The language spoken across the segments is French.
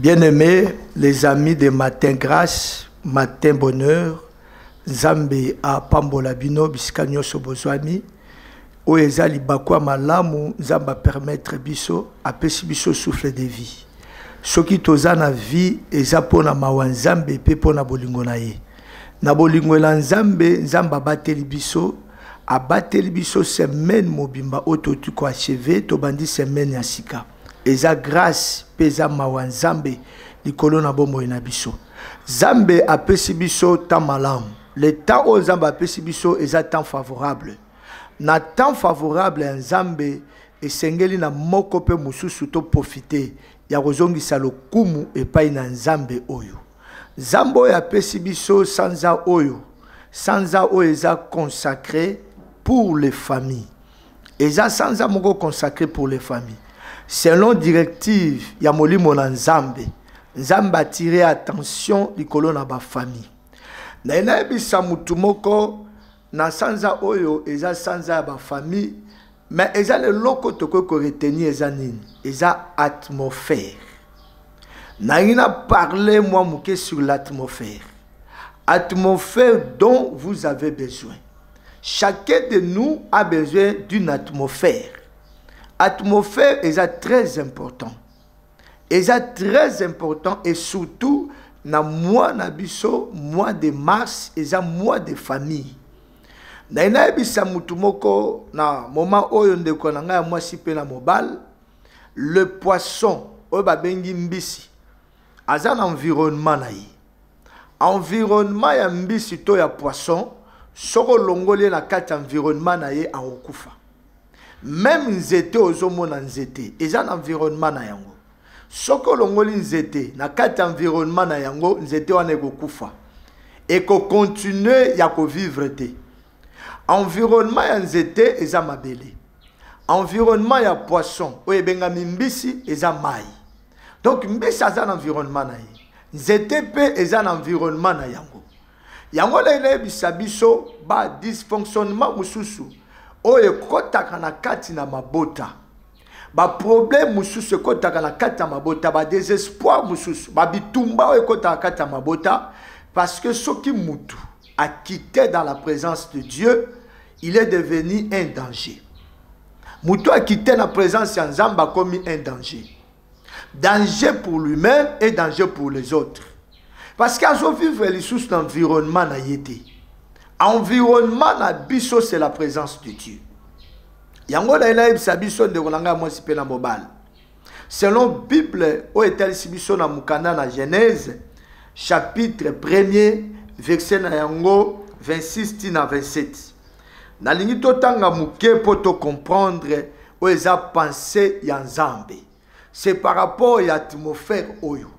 Bien-aimés, les amis de Matin Grâce, Matin Bonheur, Nzambe a pambola bino bisika nyonso bozwami oyo eza libakwa malamu Nzamba permettre biso apesi biso souffle de vie. Soki toza na vie eza pona mawa Nzambe pe pona bolingo na ye. Na bolingo la Nzambe, Nzamba bateli biso, abateli biso semaine mobimba ototu ko achevé to bandi semaine ya sika. Eza grâce peza mawa Nzambe likolo na bomoi na biso. Nzambe apesi biso ta malamu. Le temps où Nzamba apesi biso eza temps favorable. Na temps favorable Nzambe esengeli na moko pe mususu to profiter ya kozongisa lokumu epai na Nzambe oyo. Nzambe oyo apesi biso sanza oyo eza consacré pour les familles. Eza sanza moko consacré pour les familles. Selon directive ya molimo na Nzambe, Nzambe a tiré attention likolo na ba famille. Na inayebisa mutu moko na sanza oyo eza sanza ya ba famille, mais eza le loko toko ko retenir eza nini? Eza atmosphère. Na ina parler moi muke sur l'atmosphère. Atmosphère dont vous avez besoin. Chacun de nous a besoin d'une atmosphère. Atmosphère est très important. Est très important et surtout na mois nabiso, mois de mars, est mois de famille. Na ina ebisa mutu moko na moment oyo ndeko na ngai moi sipe na mobile, le poisson oyo ba bengi mbisi aza na environnement na ye. Environnement ya mbisi to ya poisson soko longole na kati environnement na ye akokufa. Même nzete ozomona nzete eza na environnement na yango. Soko longoli nzete na kati environnement na yango nzete wana ekokufa. Eko continuer ya ko vivre te. Environnement ya nzete eza mabele. Environnement ya poisson oyo ebengami mbisi eza mai. Donc mbisi aza na environnement na ye. Nzete pe eza na environnement na yango. Yango la elebisa biso ba dysfonctionnement mususu oyo kotaka na kati na mabota. Ba problème mususu kotaka na kati na mabota, ba désespoir mususu, ba bitumba oyo kotaka kati na mabota, parce que soki mutu a quitté dans la présence de Dieu, il est devenu un danger. Mutu a quitté la présence de Nzamba comme un danger. Danger pour lui-même et danger pour les autres. Parce qu'à vivre les sous l'environnement na yété. Environnement na biso c'est la présence de Dieu. Yango na ina ibisa biso de konanga mo sipe na mobile. Selon Bible o etal sibiso na mukanda na Genèse chapitre 1er verset na yango 26 tina 27. Na lingi to tanga muke poto comprendre o eza pensée ya Nzambe. C'est par rapport à l'atmosphère oyo.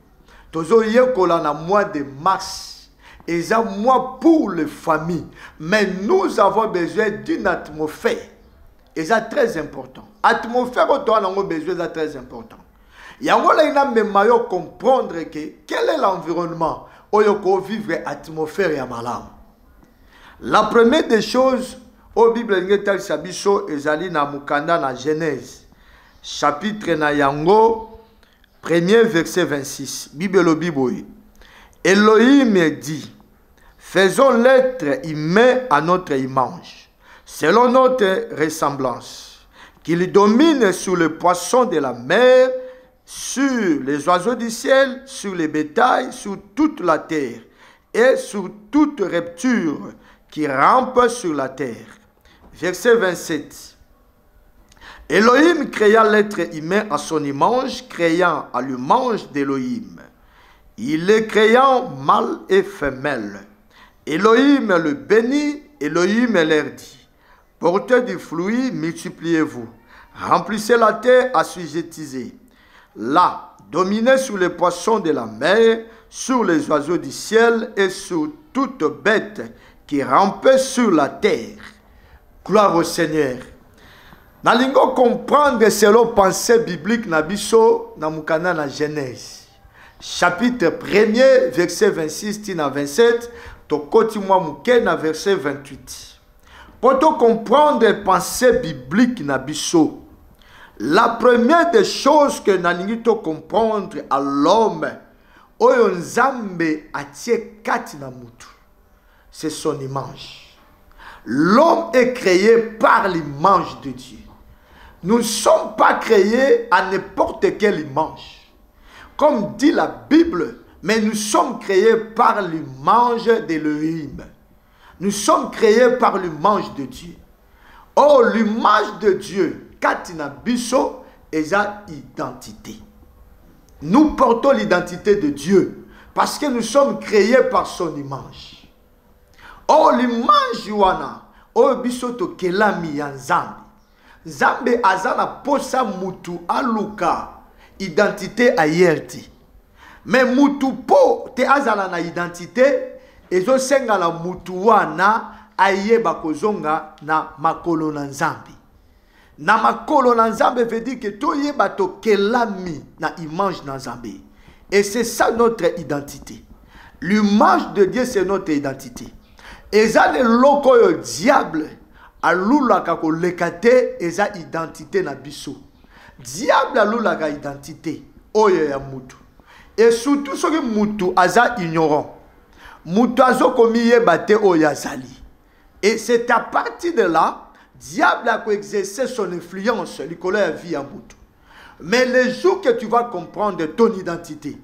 Tozo yekola na mois de mars. Et ça, moi, pour les familles. Mais nous avons besoin d'une atmosphère. Et ça, très important. Atmosphère, on a besoin, c'est très important. Il y a un comprendre que quel est l'environnement où on vivre atmosphère et malam. La première des choses, au Bible, il sabiso ezali na mukanda na Genèse. Chapitre na yango, premier verset 26. Bible Bible. Elohim dit, faisons l'être humain à notre image, selon notre ressemblance, qu'il domine sur les poissons de la mer, sur les oiseaux du ciel, sur les bétails, sur toute la terre, et sur toute repture qui rampe sur la terre. Verset 27. Elohim créa l'être humain à son image, créant à l'image d'Elohim. Il les créant mâle et femelle. Elohim le bénit, Elohim leur dit, portez du fruit, multipliez-vous, remplissez la terre, assujettissez. Là, dominez sur les poissons de la mer, sur les oiseaux du ciel et sur toute bête qui rampe sur la terre. Gloire au Seigneur. Nalingo comprendre selon pensée biblique na biso na mukana na Genèse. Chapitre 1er, verset 26 à 27, tokoti mwa muke na verset 28. Pour te comprendre pensée biblique na biso, La première des choses que nous devons comprendre à l'homme, oyo nzambe atie kati na mutu, c'est son image. L'homme est créé par l'image de Dieu. Nous ne sommes pas créés à n'importe quelle image. Comme dit la Bible, mais nous sommes créés par l'image d'Elohim. Nous sommes créés par l'image de Dieu. Or, l'image de Dieu, katina biso, est sa identité. Nous portons l'identité de Dieu parce que nous sommes créés par son image. Or, l'image wana, o biso to kelami ya Nzambe. Nzambe azana posa mutu aluka identité ayerti. Mais mutu po te azala na identité ezo senga la mutu wana ayeba kozonga na makolo na Nzambe. Na makolo na Nzambe veut dire que to yeba to kelami na image na Nzambe. Et c'est ça notre identité. L'image de Dieu c'est notre identité. Et ça le loko yo diable alula kako lekate eza identité na biso. Diable alula ka identité oyo ya mutu. Et surtout ce que mutu aza ignorant. Mutu azo komi yeba te oyo azali. Et c'est à partir de là diable a exercé son influence likolo ya vie ya mutu. Mais le jour que tu vas comprendre ton identité,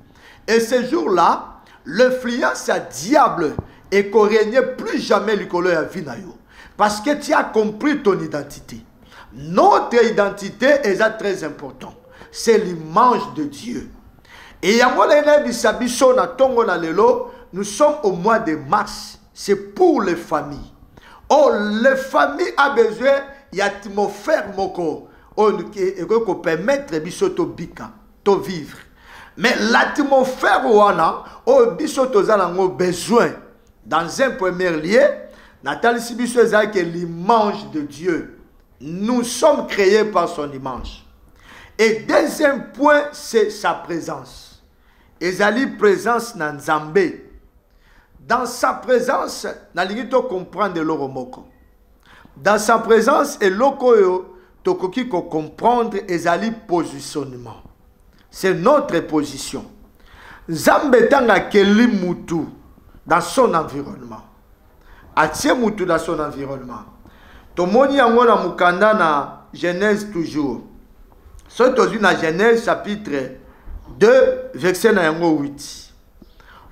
et ce jour-là, l'influence à diable et qu'on règne plus jamais likolo ya vie na yo. Parce que tu as compris ton identité. Notre identité est très important. C'est l'image de Dieu. Et nous sommes au mois de mars. C'est pour les familles. Oh, les familles ont besoin d'atmosphère moko pour permettre bisoto bika to vivre. Mais l'atmosphère wana oh bisoto zalango besoin dans un premier lieu Nathalie Sibiso que l'image de Dieu. Nous sommes créés par son image. Et deuxième point, c'est sa présence. Ezali présence dans Nzambe. Dans sa présence, nalingi comprendre l'oromoko. Dans sa présence, et lokoyo tokoki ko comprendre ezali positionnement. C'est notre position. Nzambe tanga keli mutu dans son environnement. Atie mutu dans son environnement. Tomoni yango na mukanda na Genèse toujours. Soto na Genèse chapitre 2 verset na yango 8.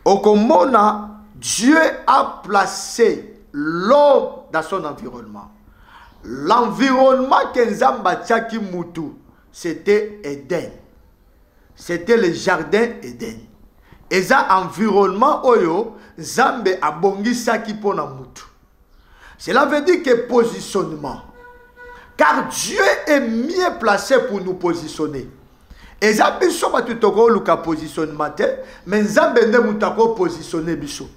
Okomona Dieu a placé l'homme dans son environnement. L'environnement que Nzamba tiaki mutu, c'était Éden. C'était le jardin Éden. Et ça environnement oyo Nzambe abongisaki pona mutu. Cela veut dire que positionnement. Car Dieu est mieux placé pour nous positionner. Et ça biso batutoko luka positionnement mais Nzambe ne mutako positionner biso.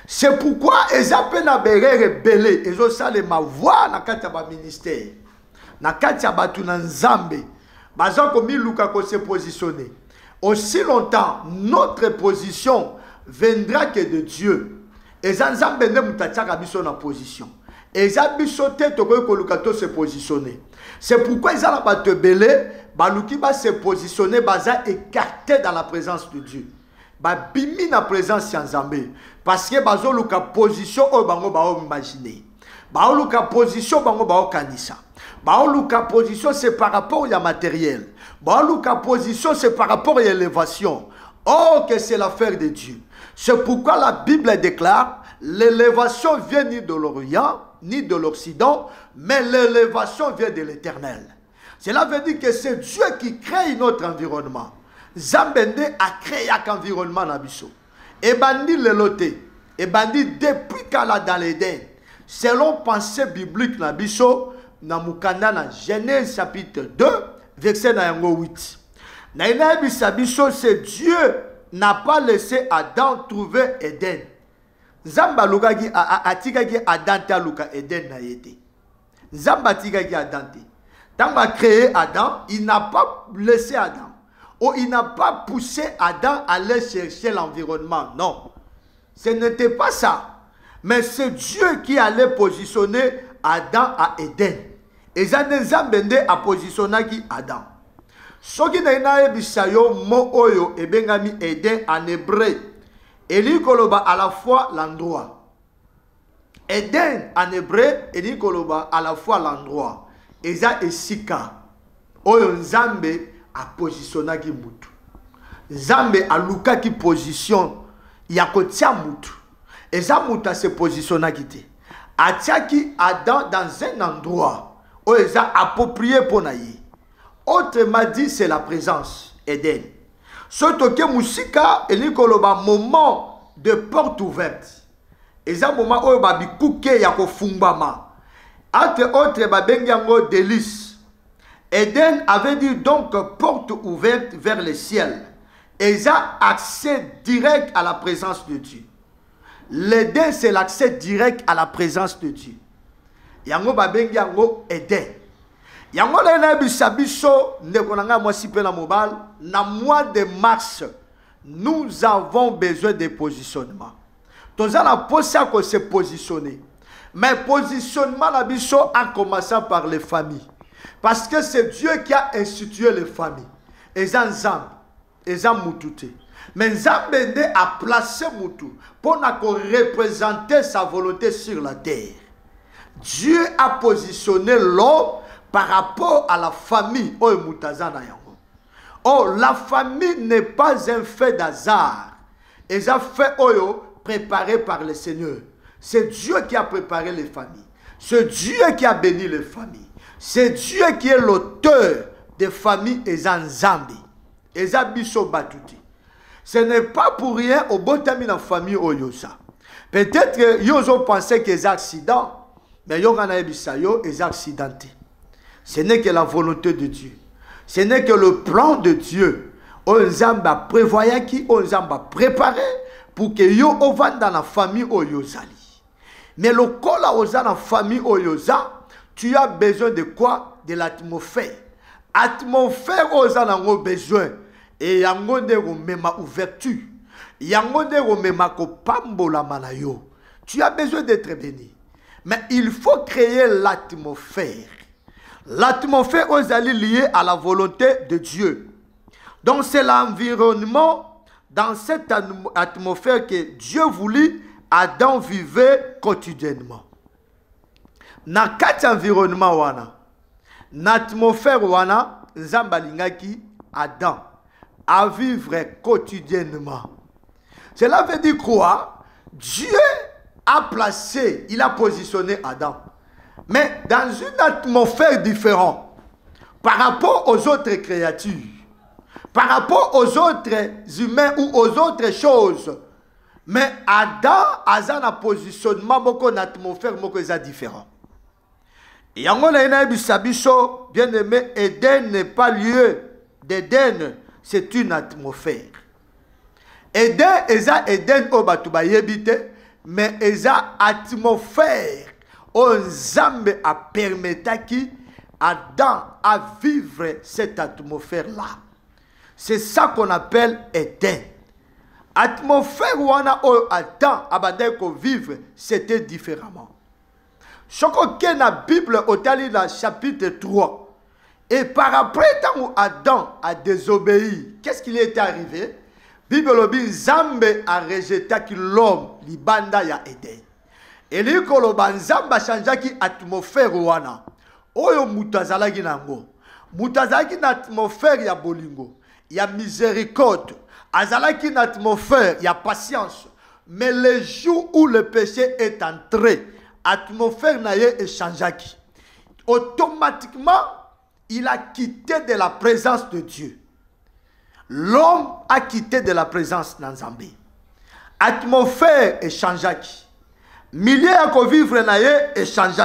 C'est pourquoi Ezape na berere belé ezo sale ma voix na kati ba ministère. Na kati batu na Nzambe bazako mi luka ko se positionner. Aussi longtemps notre position viendra que de Dieu. Et Nzambe ne mutachaka biso na position. Et ça biso te toko ko luka to se positionner. C'est pourquoi Ezala batu belé baluki ba se positionner baza écarté dans la présence de Dieu. Ba bimi na présence ya Nzambe parce que bazo luka position o bango ba imaginer. Ba luka position bango ba kanisa. Ba luka position c'est par rapport au matériel. Ba luka position c'est par rapport à l'élévation. Oh que c'est l'affaire de Dieu. C'est pourquoi la Bible déclare l'élévation vient ni de l'Orient ni de l'Occident, mais l'élévation vient de l'Éternel. Cela veut dire que c'est Dieu qui crée notre environnement. Zambende a créé un environnement na biso. Et bandi le loté. Et bandi depuis qu'ala dans l'Éden. Selon pensée biblique na biso, na mukanda na Genèse chapitre 2, verset na yango 8. Na ina bisa biso, c'est Dieu n'a pas laissé Adam trouver Éden. Zamba lukaki atikaki Adam ta luka Éden na yete. Zamba tikaki Adam te. Tant qu'il a créé Adam, il n'a pas laissé Adam. Ou il n'a pas poussé Adam à aller chercher l'environnement. Non. Ce n'était pas ça. Mais c'est Dieu qui allait positionner Adam à Éden. Et ça, Nzambe a positionné Adam. Soki na inayebisa yo mo oyo ebengami Eden en hébreu. Eli koloba à la fois l'endroit. Eden en hébreu, eli koloba à la fois l'endroit. Eza esika. Oyo Nzambe a positionnaki mutu. Nzambe a lukaki position ya kotia mutu. Eza mutu a se positionnaki te. Atiaki Adam dans un endroit où ils ont approprié pour naïe. Autrement dit, c'est la présence Eden. Surtout que Moussika, il y a un moment de porte ouverte. Et un moment où il y a un kouké yako fumbama. Entre autres, il y a un délice. Eden avait dit donc porte ouverte vers le ciel. Et ils ont accès direct à la présence de Dieu. L'Éden, c'est l'accès direct à la présence de Dieu. Yango babengi yango Eden. Yango la na bisabiso nekonanga mwasi pe na mobile na mois de mars. Nous avons besoin de positionnement. Tous a posé à se positionner. Mais positionnement la biso en commençant par les familles. Parce que c'est Dieu qui a institué les familles. Et Nzambe, et Mutute. Mais Nzambe a placé Moutou pour représenter sa volonté sur la terre. Dieu a positionné l'homme par rapport à la famille. Oh, la famille n'est pas un fait d'hasard. Et ça fait préparé par le Seigneur. C'est Dieu qui a préparé les familles. C'est Dieu qui a béni les familles. C'est Dieu qui est l'auteur des familles et Nzambe. Et ça biso batuti. Ce n'est pas pour rien au bon terme dans la famille Oyosa. Peut-être que ils ont pensé que c'est accident, mais ils ont accidenté. Ce n'est que la volonté de Dieu. Ce n'est que le plan de Dieu. Onzamba prévoyait qui Onzamba préparé pour que yo ovanda dans la famille Oyosali. Mais le cola oza dans la famille Oyosa, tu as besoin de quoi? De l'atmosphère. Atmosphère oza dans besoin. Et yango nde mema ouverture. Yango nde mema ko pambola manayo. Tu as besoin d'être béni. Mais il faut créer l'atmosphère. L'atmosphère est liée à la volonté de Dieu. Donc c'est l'environnement, dans cette atmosphère que Dieu voulut Adam vivait quotidiennement. Dans quatre environnements wana, l'atmosphère wana, Zambalingaki Adam à vivre quotidiennement. Cela veut dire quoi? Dieu a placé, il a positionné Adam, mais dans une atmosphère différente par rapport aux autres créatures, par rapport aux autres humains ou aux autres choses. Mais Adam a un positionnement, une atmosphère différent. Et en bien aimé, Eden n'est pas lieu d'Eden. C'est une atmosphère. Eden, Eden, mais eza atmosphère. Nzambe a permis Adam à vivre cette atmosphère-là. C'est ça qu'on appelle Eden. Atmosphère où on a Adam a vivre, c'était différemment. Chaque dans la Bible, au chapitre 3. Et par après, tant où Adam a désobéi, qu'est-ce qui lui est arrivé? Bible dit Zambe a rejeté l'homme, libanda ya Eden. Et lui koloba Nzambe a changé qui atmosphère wana. Oyo mutazalaki nango. Mutazalaki na atmosphère ya bolingo, ya miséricorde. Azalaki na atmosphère ya patience. Mais le jour où le péché est entré, atmosphère na ye est changé. Automatiquement, il a quitté de la présence de Dieu. L'homme a quitté de la présence d'Nzambe. Atmosphère est changé. Milieu à vivre est changé.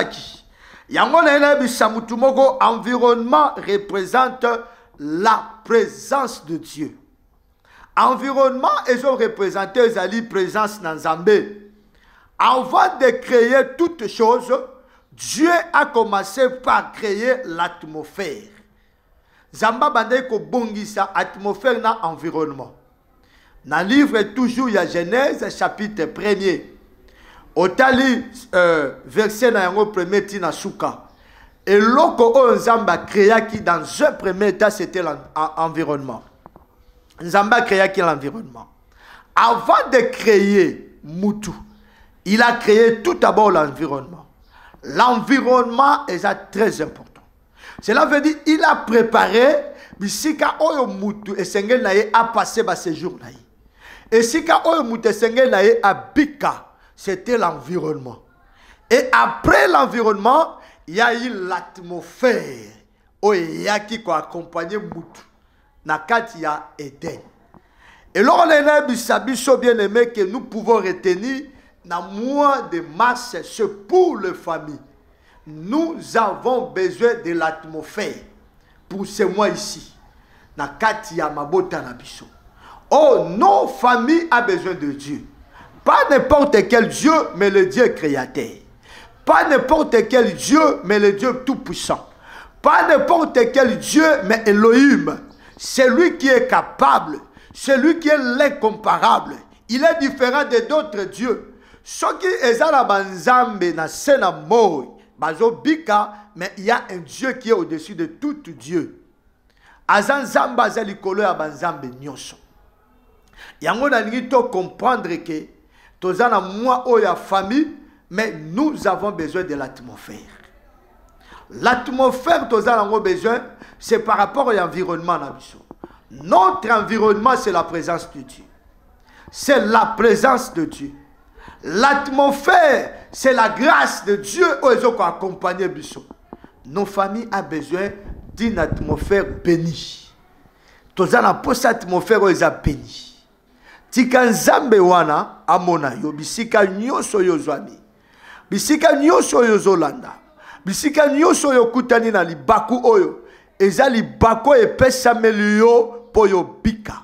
Environnement représente la présence de Dieu. Environnement est représenté la présence d'Nzambe. Avant de créer toutes choses, Dieu a commencé par créer l'atmosphère. Zamba bande ko bongisa atmosphère na environnement. Dans le livre toujours il y a Genèse chapitre 1er. Otali verset na yango premier tina suka. Et l'oko Nzamba créa qui dans un premier état c'était l'environnement. Nzamba créa qui l'environnement. Avant de créer Moutou, il a créé tout d'abord l'environnement. L'environnement est très important. Cela veut dire qu'il a préparé bisika oyo Moutou et sengel naye a passé ba séjour naye. Et sika oyo Moutou et sengel naye a bika, c'était l'environnement. Et après l'environnement, il y a eu l'atmosphère. Il y a qui a accompagné Moutou. Nakati ya Eden. Et là, on a bien aimé que nous pouvons retenir dans le mois de mars, c'est pour les familles. Nous avons besoin de l'atmosphère pour ce mois ici. Nakati ya mabota na biso. Oh, nos familles ont besoin de Dieu. Pas n'importe quel Dieu, mais le Dieu créateur. Pas n'importe quel Dieu, mais le Dieu tout-puissant. Pas n'importe quel Dieu, mais Elohim. C'est lui qui est capable. C'est lui qui est l'incomparable. Il est différent de d'autres dieux. Ceux qui sont dans Banzambe, dans Senamoi, Bazobika, mais il y a un Dieu qui est au-dessus de tout Dieu. Azan Zamba Zalikolo ya Banzambe Nyonso. Yango na nito comprendre que tozana moi oya famille. Mais nous avons besoin de l'atmosphère. L'atmosphère, nous avons besoin, c'est par rapport à l'environnement. Notre environnement, c'est la présence de Dieu. C'est la présence de Dieu. L'atmosphère, c'est la grâce de Dieu aux autres accompagnés. Nos familles ont besoin d'une atmosphère bénie. Nous avons cette atmosphère où ils ont béni. Tika nzambe wana amona yo bisika nyoso yo zwami. Bisika nyoso yo zolanda. Bisika nyoso yo kutani na libaku oyo. Eza libaku epesa melio po yo bika.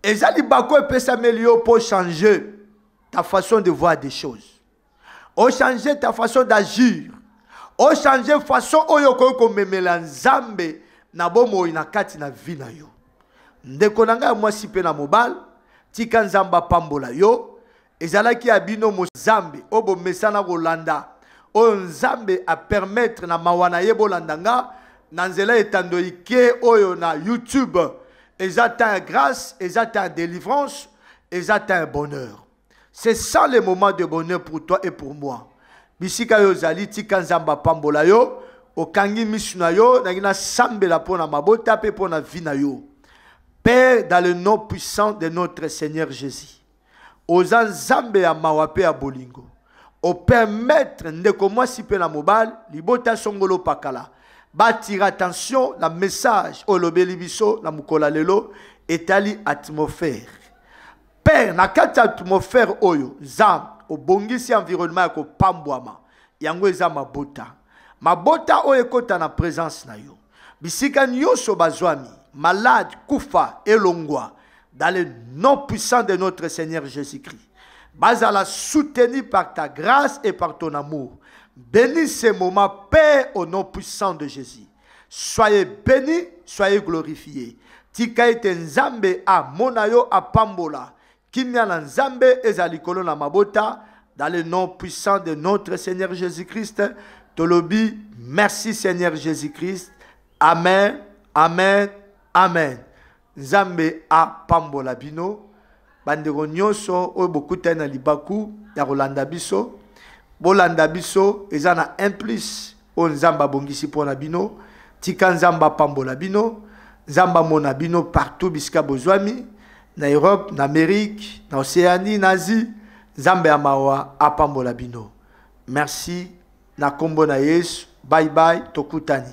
Eza libaku epesa melio pour changer ta façon de voir des choses. O changer ta façon d'agir. O changer façon oyo ko memela nzambe na bomo ina kati na vie na yo. Ndeko nanga mwasi pe na mobile, tika nzamba pambola yo. Ezalaki abino mozambe obo mesana rolanda o nzambe a permettre na mawana ye bolandanga na nzela etandoike oyo na YouTube ezata grâce ezata délivrance ezata bonheur. C'est ça le moment de bonheur pour toi et pour moi. Bisika yo zali tika nzamba pambola yo okangi misuna yo na ngina sambela pona mabota pe pona vina yo. Père, dans le nom puissant de notre Seigneur Jésus. Aux Nzambe ya mawape ya bolingo. Au permettre ndeko moi si pe na mobile, libota songolo pakala. Batira attention la message o lobeli biso na mukola lelo etali atmosphère. Père na kati atmosphère oyo zam obongisi environnement ko pambwama. Yango eza mabota. Mabota oyo ekota na présence na yo. Bisika nyoso bazwami, malade, kufa, elongwa. Dans le nom puissant de notre Seigneur Jésus-Christ. Bazala soutenu par ta grâce et par ton amour. Bénis ces moments, Père, au nom puissant de Jésus. Soyez bénis, soyez glorifiés. Tika ete nzambe a monayo a pambola. Kimya na nzambe ezalikolo na mabota. Dans le nom puissant de notre Seigneur Jésus-Christ. Tolobi, merci Seigneur Jésus-Christ. Amen, amen, amen. Nzambe a pambola bino. Bandeko nyonso oyo bokuta na libaku ya kolanda biso. Bolanda biso eza na 1+ o nzamba bongisi pona bino. Tika nzamba pambola bino. Nzamba mona bino partout bisika bozwami. Na Europe, na Amérique, na Océanie, na Asie. Nzambe amawa a pambola bino. Merci. Na kombo na Yesu. Bye bye. Tokutani.